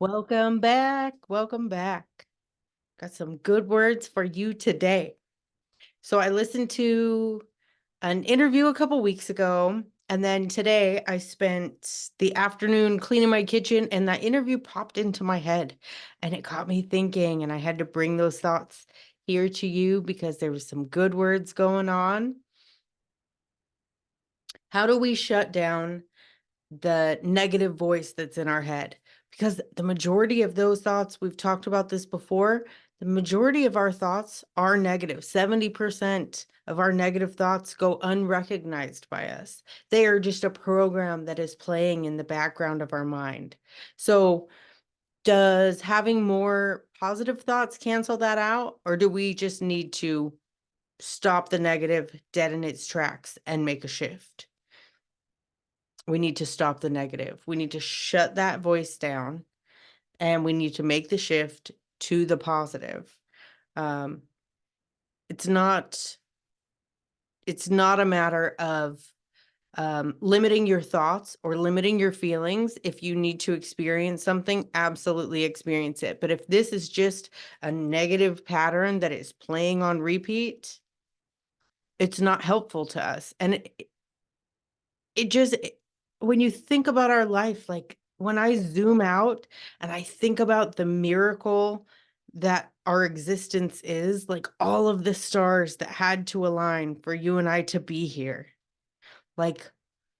Welcome back. Welcome back. Got some good words for you today. So I listened to an interview a couple weeks ago, and then today I spent the afternoon cleaning my kitchen, and that interview popped into my head, and it got me thinking, and I had to bring those thoughts here to you because there was some good words going on. How do we shut down the negative voice that's in our head? Because the majority of those thoughts, we've talked about this before, the majority of our thoughts are negative. 70% of our negative thoughts go unrecognized by us. They are just a program that is playing in the background of our mind. So does having more positive thoughts cancel that out? Or do we just need to stop the negative dead in its tracks and make a shift? We need to stop the negative. We need to shut that voice down and we need to make the shift to the positive. Um, it's not a matter of limiting your thoughts or limiting your feelings. If you need to experience something, absolutely experience it. But if this is just a negative pattern that is playing on repeat, it's not helpful to us. And when you think about our life, like when I zoom out and I think about the miracle that our existence is, like all of the stars that had to align for you and I to be here, like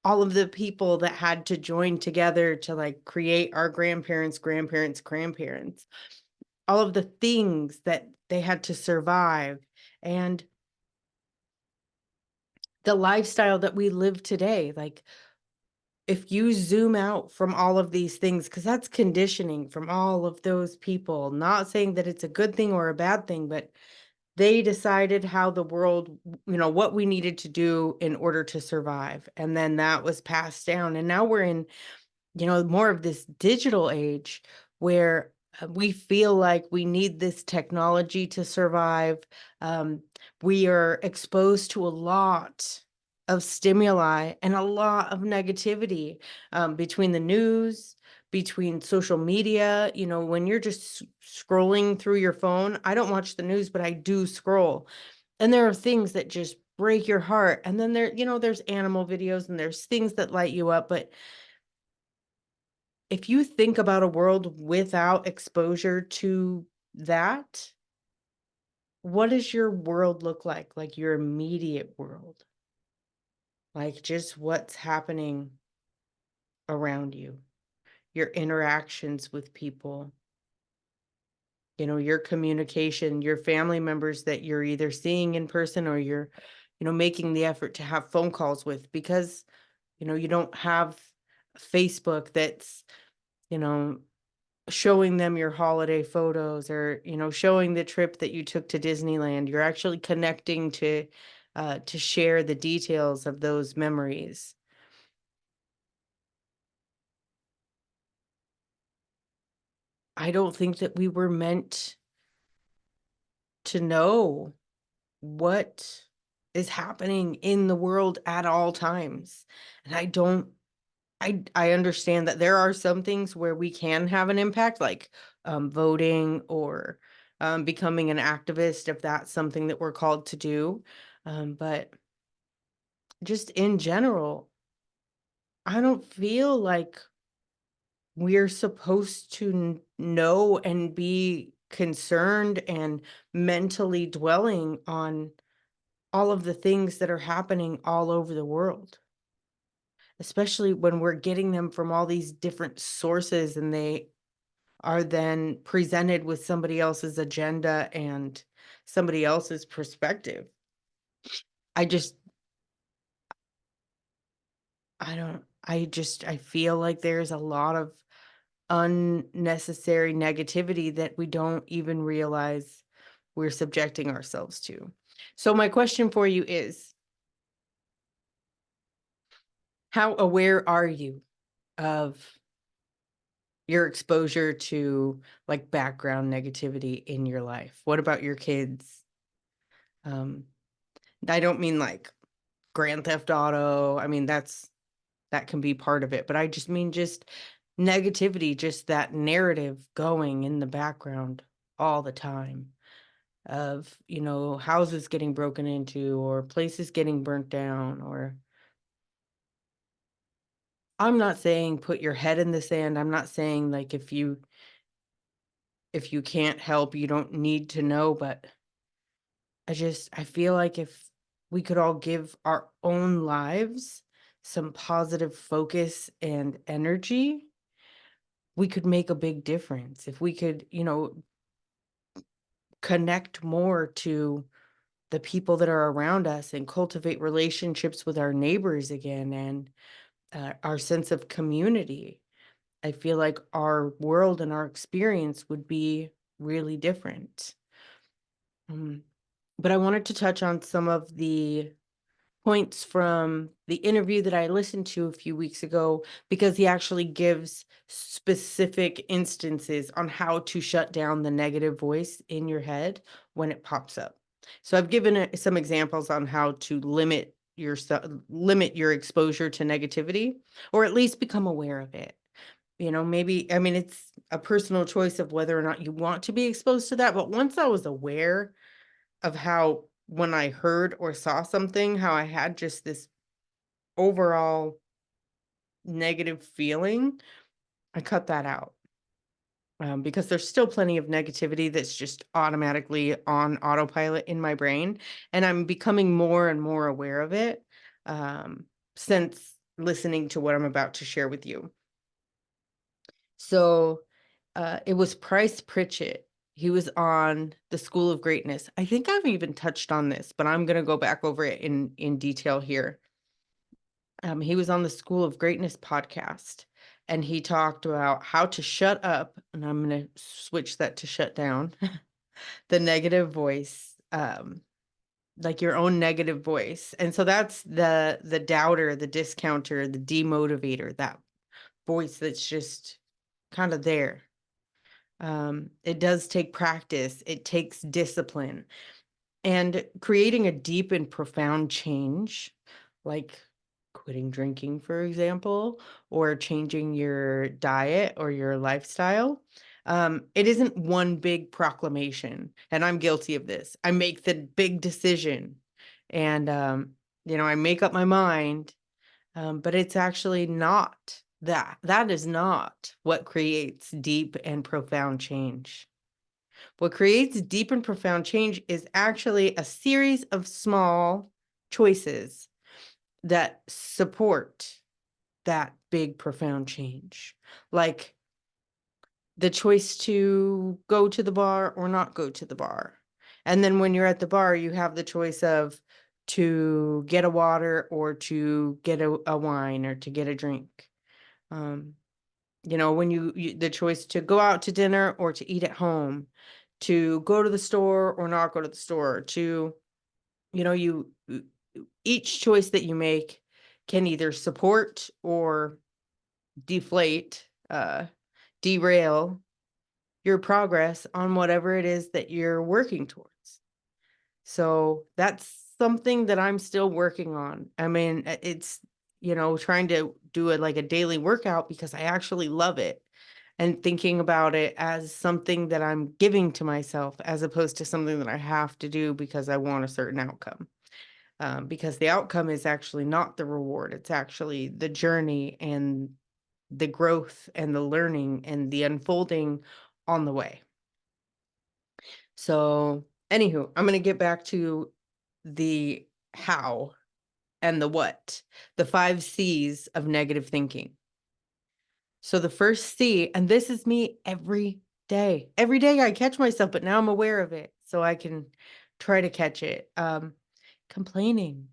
all of the people that had to join together to like create our grandparents, all of the things that they had to survive, and the lifestyle that we live today. Like if you zoom out from all of these things, because that's conditioning from all of those people, not saying that it's a good thing or a bad thing, but they decided how the world, what we needed to do in order to survive. And then that was passed down. And now we're in, more of this digital age where we feel like we need this technology to survive. Um, we are exposed to a lot of stimuli and a lot of negativity, between the news, between social media. When you're just scrolling through your phone, I don't watch the news, but I do scroll. And there are things that just break your heart. And then there's animal videos and there's things that light you up. But if you think about a world without exposure to that, what does your world look like? Like your immediate world, like just what's happening around you, your interactions with people, your communication, your family members that you're either seeing in person or you're, making the effort to have phone calls with, because, you don't have Facebook that's, you know, showing them your holiday photos, or showing the trip that you took to Disneyland. You're actually connecting to share the details of those memories. I don't think that we were meant to know what is happening in the world at all times. And I understand that there are some things where we can have an impact, like voting, or becoming an activist, if that's something that we're called to do. But just in general, I don't feel like we're supposed to know and be concerned and mentally dwelling on all of the things that are happening all over the world, especially when we're getting them from all these different sources and they are then presented with somebody else's agenda and somebody else's perspective. I just, I feel like there's a lot of unnecessary negativity that we don't even realize we're subjecting ourselves to. So my question for you is, how aware are you of your exposure to like background negativity in your life? What about your kids? Um, I don't mean like Grand Theft Auto. I mean, that can be part of it, but I just mean just negativity, just that narrative going in the background all the time of, houses getting broken into or places getting burnt down. Or I'm not saying put your head in the sand. I'm not saying like if you can't help, you don't need to know, but I feel like if we could all give our own lives some positive focus and energy, we could make a big difference. If we could, connect more to the people that are around us and cultivate relationships with our neighbors again, and our sense of community, I feel like our world and our experience would be really different. Um, but I wanted to touch on some of the points from the interview that I listened to a few weeks ago, because he actually gives specific instances on how to shut down the negative voice in your head when it pops up. So I've given some examples on how to limit your exposure to negativity, or at least become aware of it. Maybe, I mean, it's a personal choice of whether or not you want to be exposed to that. But once I was aware of how, when I heard or saw something, how I had just this overall negative feeling, I cut that out. Because there's still plenty of negativity that's just automatically on autopilot in my brain. And I'm becoming more and more aware of it, um, since listening to what I'm about to share with you. So it was Price Pritchett. He was on the School of Greatness. I think I've even touched on this, but I'm going to go back over it in detail here. He was on the School of Greatness podcast, and he talked about how to shut up, and I'm going to switch that to shut down the negative voice, like your own negative voice. And so that's the doubter, the discounter, the demotivator, that voice that's just kind of there. It does take practice. It takes discipline. And creating a deep and profound change, like quitting drinking, for example, or changing your diet or your lifestyle, it isn't one big proclamation. And I'm guilty of this. I make the big decision, and, I make up my mind, but it's actually not that. That is not what creates deep and profound change. What creates deep and profound change is actually a series of small choices that support that big, profound change. Like the choice to go to the bar or not go to the bar. And then when you're at the bar, you have the choice of to get a water or to get a wine or to get a drink. Um, when the choice to go out to dinner or to eat at home, to go to the store or not go to the store, to, you each choice that you make can either support or deflate, derail your progress on whatever it is that you're working towards. So that's something that I'm still working on. I mean, it's, trying to do it like a daily workout because I actually love it, and thinking about it as something that I'm giving to myself as opposed to something that I have to do because I want a certain outcome. Because the outcome is actually not the reward. It's actually the journey and the growth and the learning and the unfolding on the way. So, anywho, I'm going to get back to the how and the what, the 5 C's of negative thinking. So the first C, and this is me every day. Every day I catch myself, but now I'm aware of it, so I can try to catch it. Complaining,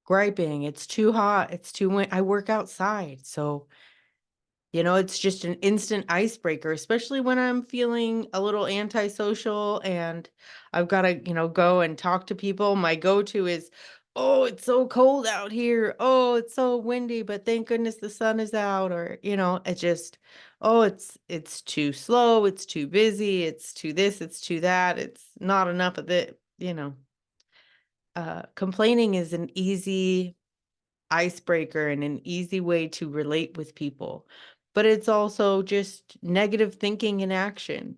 griping, it's too hot, it's too I work outside, so it's just an instant icebreaker, especially when I'm feeling a little antisocial and I've got to, go and talk to people. My go-to is, oh, it's so cold out here. Oh, it's so windy, but thank goodness the sun is out. Or, it just, oh, it's too slow. It's too busy. It's too this, it's too that. It's not enough of it. Complaining is an easy icebreaker and an easy way to relate with people. But it's also just negative thinking in action.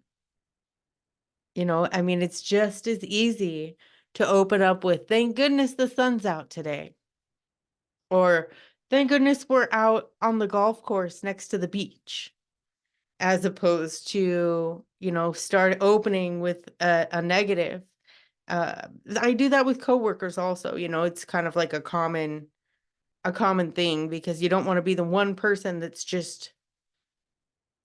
I mean, it's just as easy to open up with, thank goodness the sun's out today. Or thank goodness we're out on the golf course next to the beach, as opposed to, start opening with a negative. I do that with coworkers also. It's kind of like a common thing, because you don't want to be the one person that's just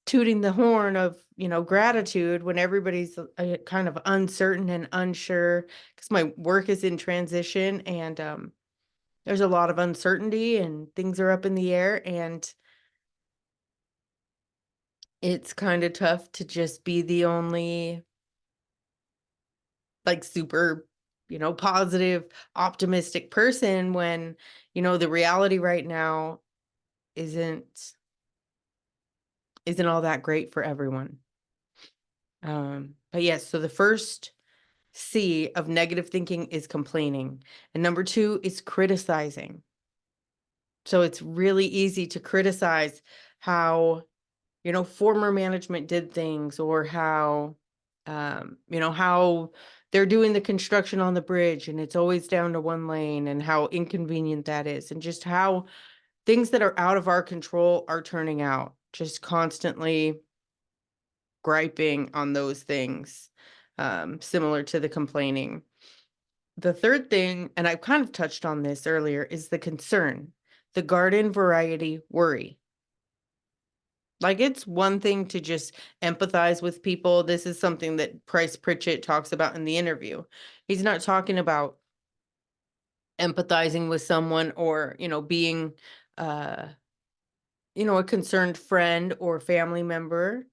tooting the horn of, gratitude when everybody's kind of uncertain and unsure, because my work is in transition, and there's a lot of uncertainty and things are up in the air, and it's kind of tough to just be the only like super, positive, optimistic person when, the reality right now isn't all that great for everyone. But yes, so the first C of negative thinking is complaining. And number 2 is criticizing. So it's really easy to criticize how, former management did things, or how they're doing the construction on the bridge and it's always down to one lane, and how inconvenient that is, and just how things that are out of our control are turning out, just constantly griping on those things, similar to the complaining. The third thing, and I've kind of touched on this earlier, is the concern, the garden variety worry. Like, it's one thing to just empathize with people. This is something that Price Pritchett talks about in the interview. He's not talking about empathizing with someone, or, being, uh, a concerned friend or family member.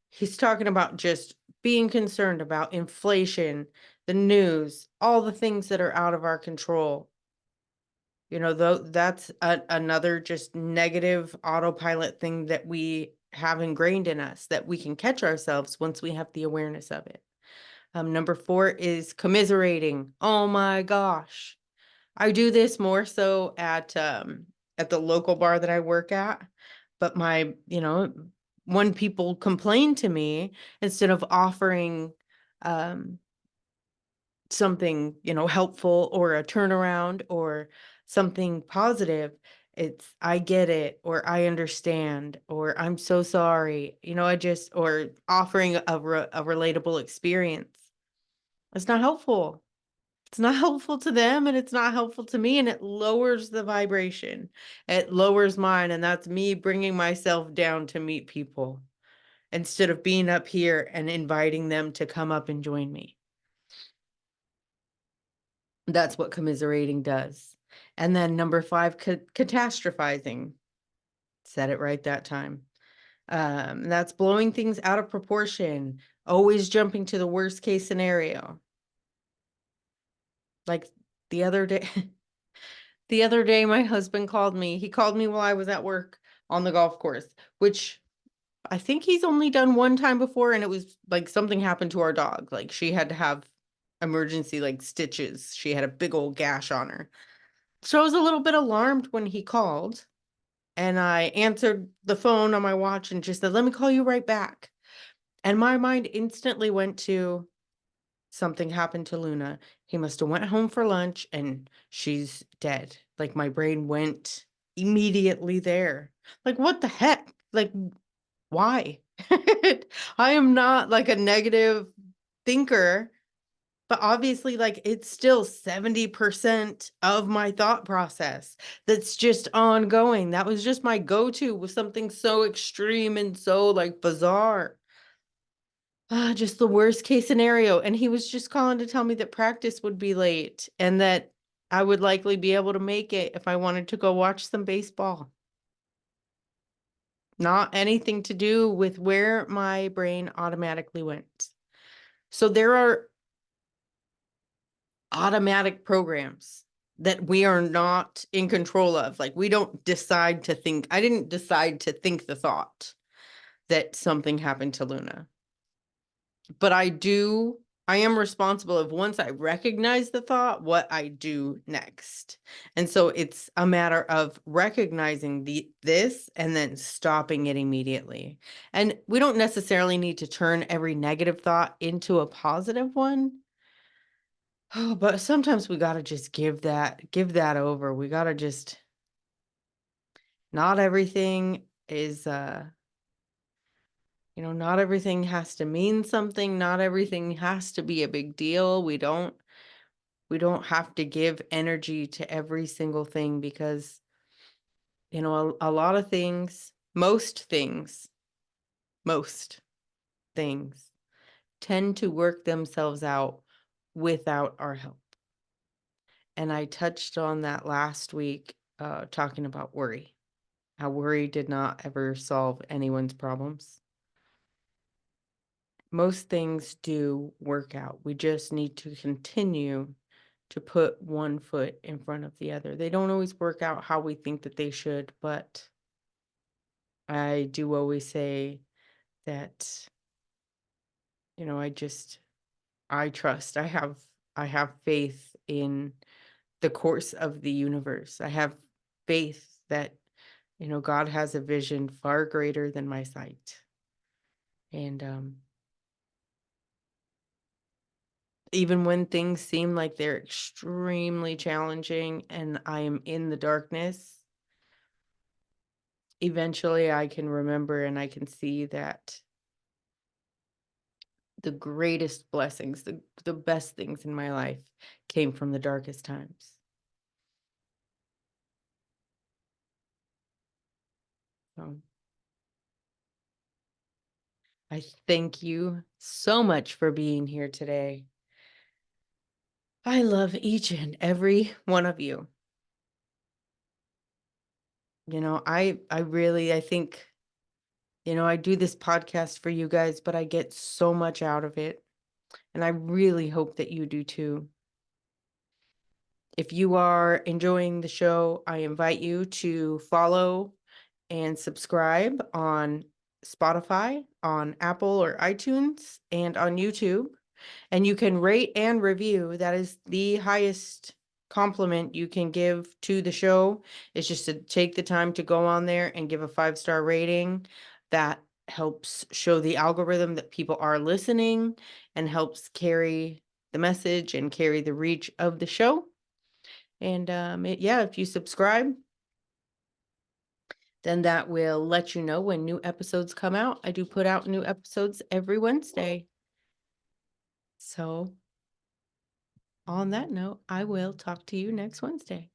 He's talking about just being concerned about inflation, the news, all the things that are out of our control. Though that's another just negative autopilot thing that we have ingrained in us, that we can catch ourselves once we have the awareness of it. Number 4 is commiserating. Oh my gosh. I do this more so at the local bar that I work at. But when people complain to me, instead of offering um something, helpful, or a turnaround, or something positive, it's, I get it, or I understand, or I'm so sorry, or offering a relatable experience. It's not helpful. It's not helpful to them, and it's not helpful to me, and it lowers the vibration. It lowers mine, and that's me bringing myself down to meet people, instead of being up here and inviting them to come up and join me. That's what commiserating does. And then number 5, catastrophizing. Said it right that time. That's blowing things out of proportion, always jumping to the worst case scenario. Like the other day, my husband called me. He called me while I was at work on the golf course, which I think he's only done one time before, and it was like something happened to our dog. Like, she had to have emergency like stitches. She had a big old gash on her. So I was a little bit alarmed when he called, and I answered the phone on my watch and just said, "Let me call you right back." And my mind instantly went to, something happened to Luna. He must have went home for lunch and she's dead. Like, my brain went immediately there. Like, what the heck? Like, why? I am not like a negative thinker. But obviously, like, it's still 70% of my thought process that's just ongoing. That was just my go-to with something so extreme and so like bizarre. Just the worst case scenario. And he was just calling to tell me that practice would be late, and that I would likely be able to make it if I wanted to go watch some baseball. Not anything to do with where my brain automatically went. So there are automatic programs that we are not in control of. Like, we don't decide to think. I didn't decide to think the thought that something happened to Luna. But I I am responsible of once I recognize the thought, what I do next. And so it's a matter of recognizing this and then stopping it immediately. And we don't necessarily need to turn every negative thought into a positive one. Oh, but sometimes we got to just give that over. We got to just not everything is not everything has to mean something, not everything has to be a big deal. We don't have to give energy to every single thing because, a lot of things, most things tend to work themselves out without our help. And I touched on that last week, talking about worry, how worry did not ever solve anyone's problems. Most things do work out. We just need to continue to put one foot in front of the other. They don't always work out how we think that they should, but I do always say that, I just I trust. I have faith in the course of the universe. I have faith that, God has a vision far greater than my sight. And even when things seem like they're extremely challenging and I am in the darkness, eventually I can remember and I can see that the greatest blessings, the best things in my life came from the darkest times. So I thank you so much for being here today. I love each and every one of you. I think, I do this podcast for you guys, but I get so much out of it. And I really hope that you do too. If you are enjoying the show, I invite you to follow and subscribe on Spotify, on Apple or iTunes, and on YouTube. And you can rate and review. That is the highest compliment you can give to the show. Is just to take the time to go on there and give a 5-star rating. That helps show the algorithm that people are listening and helps carry the message and carry the reach of the show. And if you subscribe, then that will let you know when new episodes come out. I do put out new episodes every Wednesday. So on that note, I will talk to you next Wednesday.